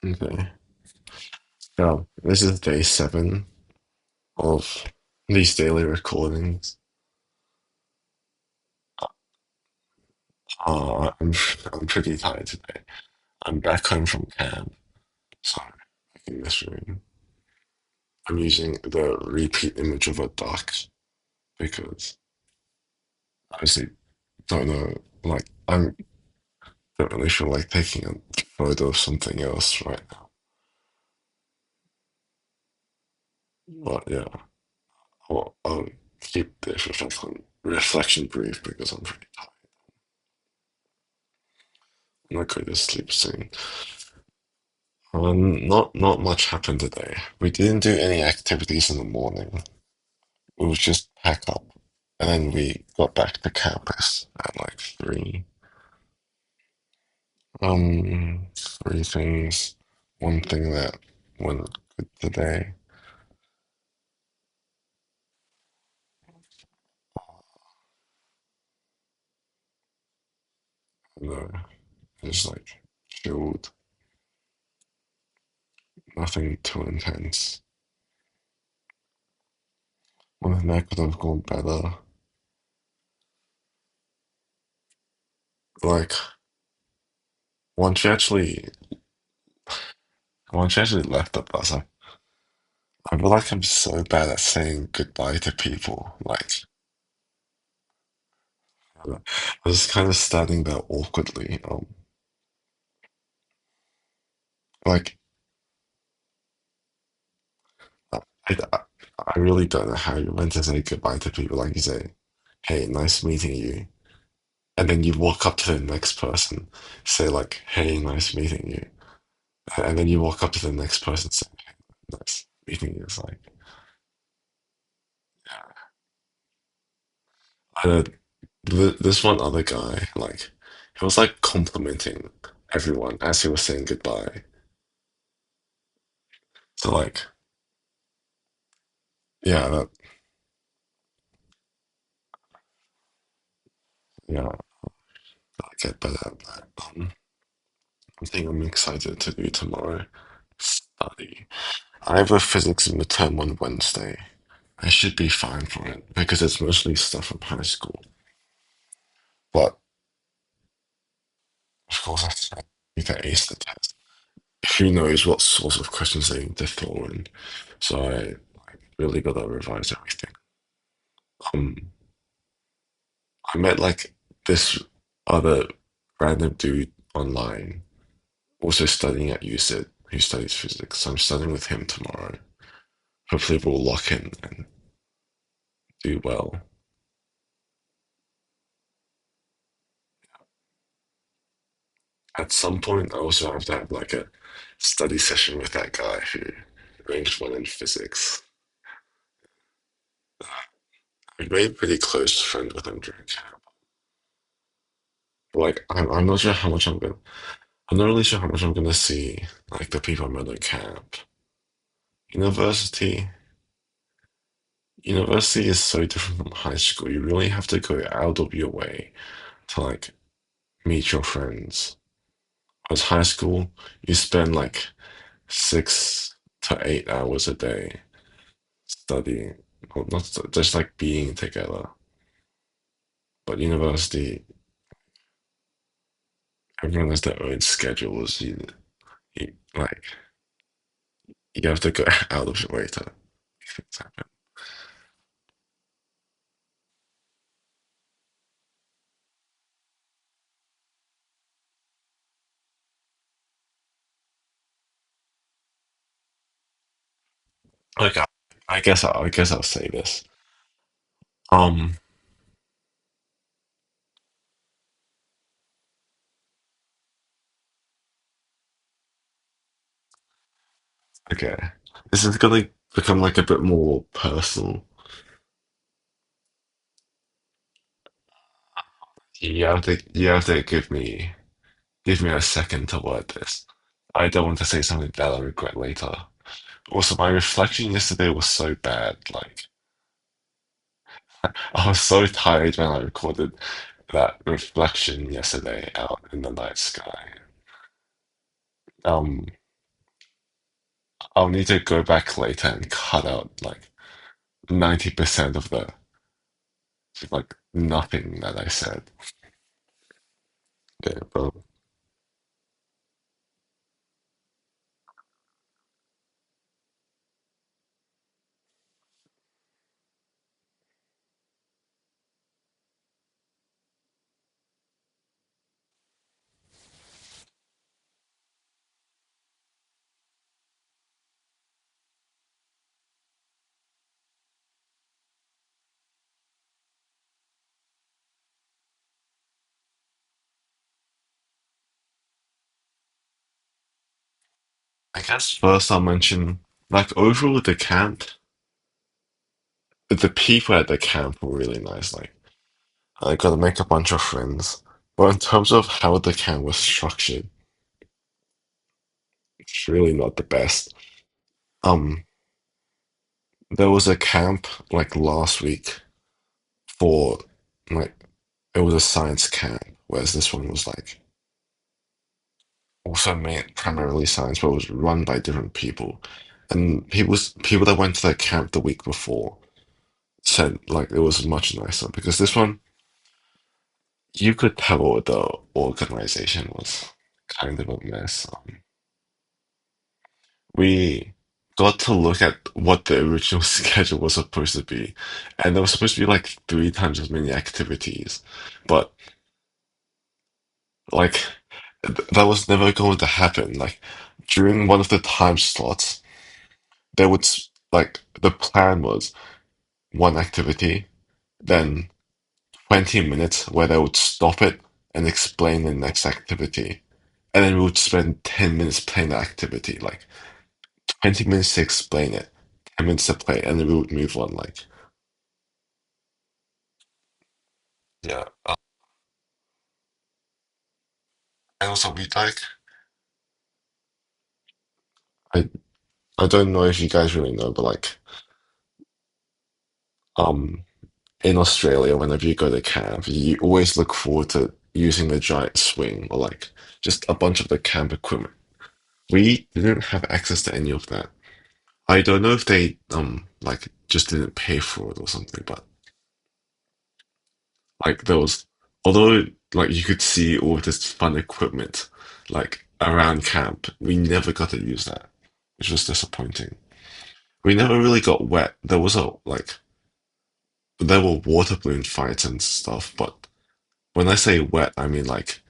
Okay. Yeah, this is day 7 of these daily recordings. I'm pretty tired today. I'm back home from camp, so back in this room. I'm using the repeat image of a duck because I honestly don't know. Like, I don't really feel like taking a photo of something else right now. But yeah, I'll keep this reflection brief because I'm pretty tired. I'm gonna go to sleep soon. Not much happened today. We didn't do any activities in the morning. We would just pack up, and then we got back to campus at like 3. Three things. One thing that went good today. No, just like chilled. Nothing too intense. One thing that could have gone better. Like once you actually, once you actually left the bus, I feel like I'm so bad at saying goodbye to people. Like I was kind of standing there awkwardly. Like I, I, I really don't know how you're meant to say goodbye to people. Like you say, "Hey, nice meeting you," and then you walk up to the next person, say like, "Hey, nice meeting you," and then you walk up to the next person, say, "Hey, nice meeting you." It's like, I this one other guy, like, he was like complimenting everyone as he was saying goodbye. So like, yeah, yeah, I get better at that. I think I'm excited to do tomorrow. Study. I have a physics midterm on Wednesday. I should be fine for it because it's mostly stuff from high school. But of course, I need to ace the test. Who knows what sorts of questions they throw in? So I really gotta revise everything. Um, I met like this other random dude online, also studying at UCIT, who studies physics. So I'm studying with him tomorrow. Hopefully, we'll lock in and do well. At some point, I also have to have like a study session with that guy who ranked 1 in physics. I made a pretty close friend with him during camp. But, like, I'm not sure how much I'm not really sure how much I'm gonna see like the people I met at camp. University, University is so different from high school. You really have to go out of your way to like meet your friends. As high school, you spend like 6 to 8 hours a day studying, or not just like being together. But university, everyone has their own schedules. You like you have to go out of your way to make things happen. Like I guess I'll say this. Um, okay. This is gonna become like a bit more personal. You have to give me a second to word this. I don't want to say something that I regret later. Also, my reflection yesterday was so bad. Like, I was so tired when I recorded that reflection yesterday out in the night sky. Um, I'll need to go back later and cut out like 90% of the like nothing that I said. Yeah, but I guess first I'll mention like overall the camp, the people at the camp were really nice. Like I got to make a bunch of friends. But in terms of how the camp was structured, it's really not the best. Um, there was a camp like last week for like it was a science camp, whereas this one was like also made primarily science, but was run by different people. And people that went to that camp the week before said like it was much nicer because this one you could tell the organization was kind of a mess. We got to look at what the original schedule was supposed to be, and there was supposed to be like three times as many activities, but like that was never going to happen. Like during one of the time slots, there would like the plan was one activity, then 20 minutes where they would stop it and explain the next activity. And then we would spend 10 minutes playing the activity, like 20 minutes to explain it, 10 minutes to play, and then we would move on. Like, yeah. And also, we like, I, I don't know if you guys really know, but like, um, in Australia, whenever you go to camp, you always look forward to using the giant swing or like just a bunch of the camp equipment. We didn't have access to any of that. I don't know if they like just didn't pay for it or something, but like there was although like you could see all of this fun equipment like around camp, we never got to use that, which was disappointing. We never really got wet. There was a like there were water balloon fights and stuff, but when I say wet, I mean like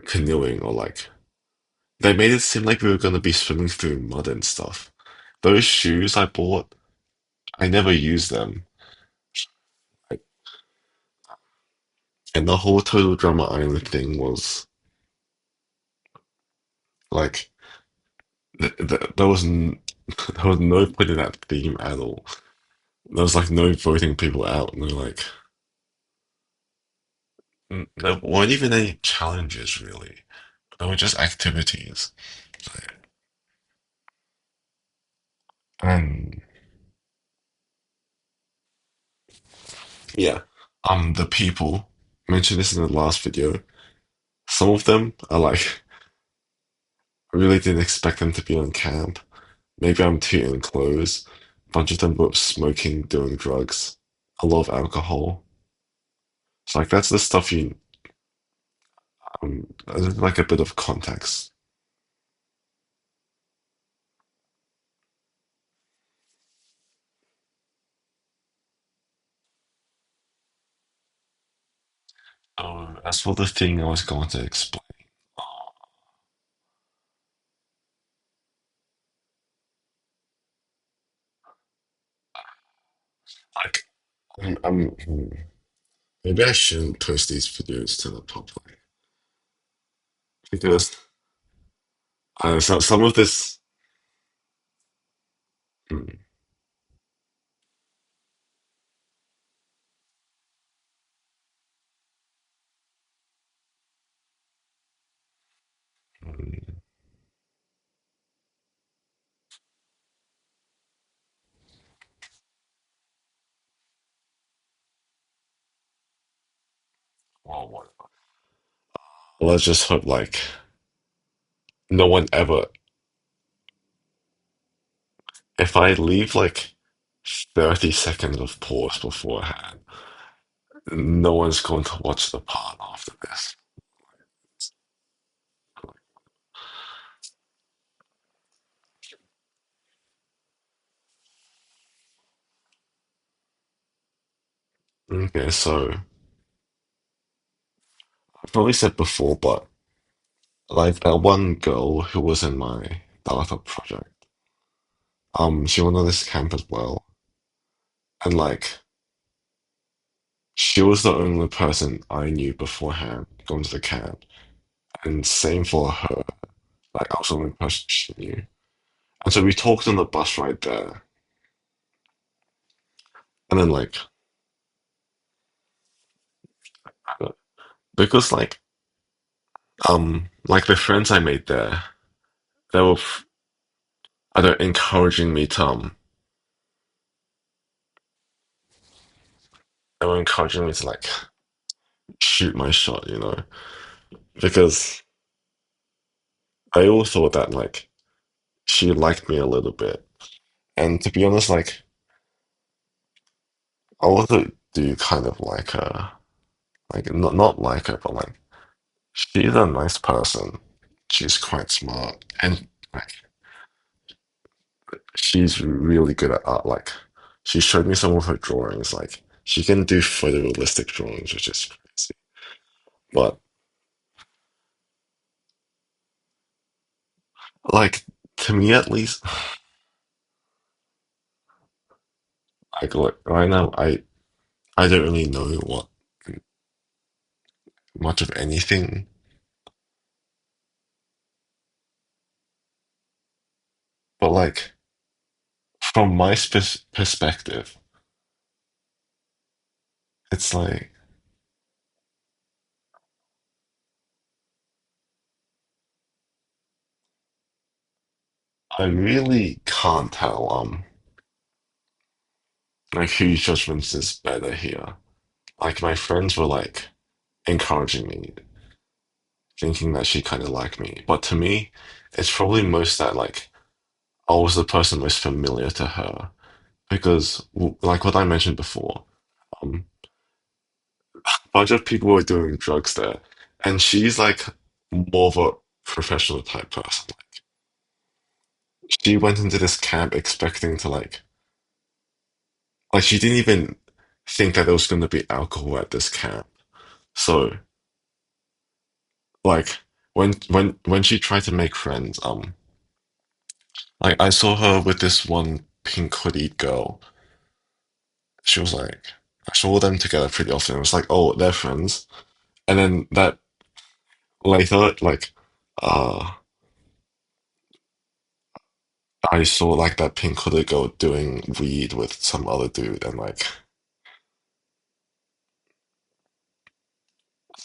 canoeing or like they made it seem like we were gonna be swimming through mud and stuff. Those shoes I bought, I never used them. Like, and the whole Total Drama Island thing was like there was there was no point in that theme at all. There was like no voting people out, no like there weren't even any challenges really. There were just activities. And yeah, the people I mentioned this in the last video. Some of them are like I really didn't expect them to be on camp. Maybe I'm too enclosed. A bunch of them were smoking, doing drugs, a lot of alcohol. So like that's the stuff you like a bit of context. As for the thing I was going to explain, like, maybe I shouldn't post these videos to the public because some of this, mm, mm, well, let's just hope like no one ever if I leave like 30 seconds of pause beforehand, no one's going to watch the part after this. Okay, so I've probably said before, but like that one girl who was in my data project, she went on this camp as well, and like she was the only person I knew beforehand going to the camp, and same for her. Like I was the only person she knew, and so we talked on the bus right there, and then because like the friends I made there, they were I don't encouraging me to they were encouraging me to like shoot my shot, because I all thought that like she liked me a little bit. And to be honest, like I also do kind of like her. Like not like her, but like she's a nice person. She's quite smart and like she's really good at art. Like she showed me some of her drawings. Like she can do photorealistic drawings, which is crazy. But like to me at least, like look, right now I don't really know what much of anything. But like from my perspective, it's like I really can't tell like whose judgment is better here. Like my friends were like encouraging me, thinking that she kind of liked me. But to me, it's probably most that like I was the person most familiar to her because like what I mentioned before, a bunch of people were doing drugs there, and she's like more of a professional type person. She went into this camp expecting to like she didn't even think that there was going to be alcohol at this camp. So like when she tried to make friends, like I saw her with this one pink hoodied girl. She was like, I saw them together pretty often. It was like, oh, they're friends. And then that later, like, uh, I saw like that pink hooded girl doing weed with some other dude, and like,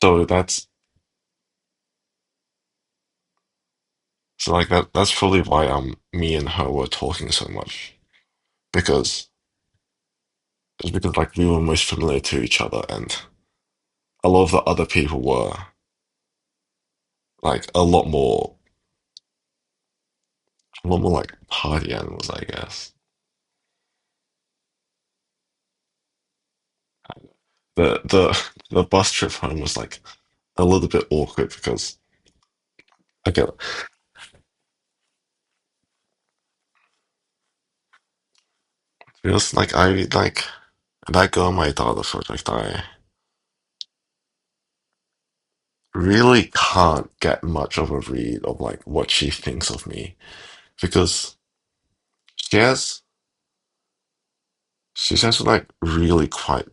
so that's probably why me and her were talking so much because it's because like we were most familiar to each other, and a lot of the other people were like a lot more like party animals, I guess. The bus trip home was like a little bit awkward because I get feels like I like that girl on my daughter project. I really can't get much of a read of like what she thinks of me because she has she has like really quite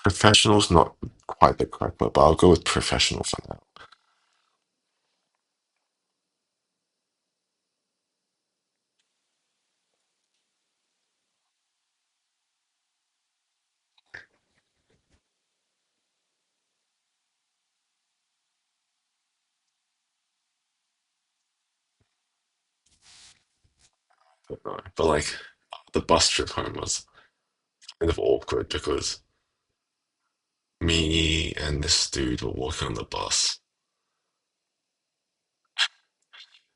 professional's not quite the correct word, but I'll go with professional for now. But like the bus trip home was kind of awkward because me and this dude were walking on the bus,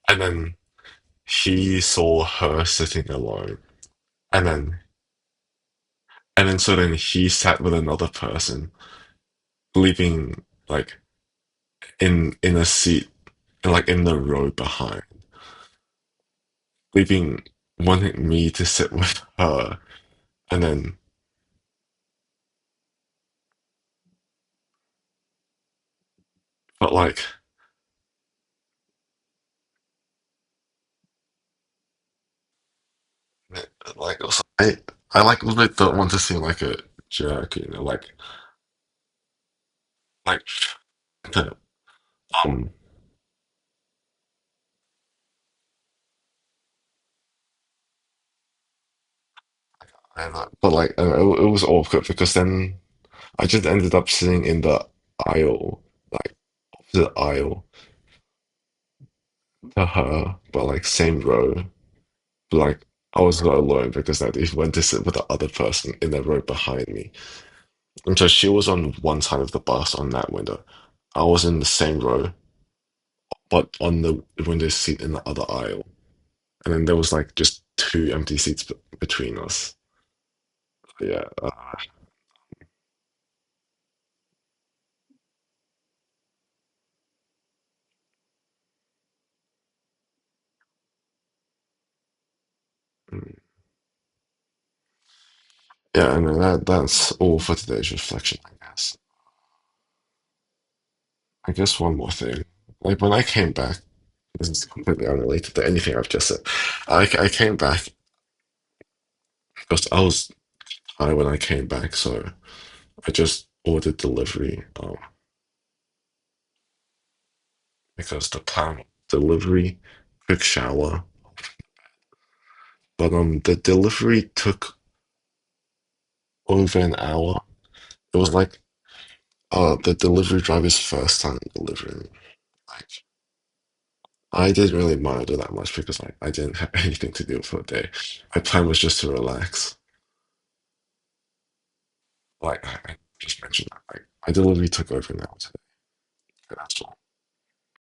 and then he saw her sitting alone, and then so then he sat with another person, leaving like in a seat, like in the row behind, leaving wanting me to sit with her, and then but also, I like really don't want to seem like a jerk, like the, um but it was awkward because then I just ended up sitting in the aisle, like opposite aisle to her, but like same row. But like I was not alone because I went to sit with the other person in the row behind me. And so she was on one side of the bus on that window. I was in the same row, but on the window seat in the other aisle. And then there was like just two empty seats between us. Yeah, mm. Yeah, and then that's all for today's reflection, I guess. I guess one more thing. Like when I came back, this is completely unrelated to anything I've just said. I came back because I was high when I came back, so I just ordered delivery. Because the time delivery, quick shower, but the delivery took over an hour. It was like the delivery driver's first time delivering. Like I didn't really mind it that much because I didn't have anything to do for the day. My plan was just to relax. Like I just mentioned that. Like my delivery took over an hour today. That's all.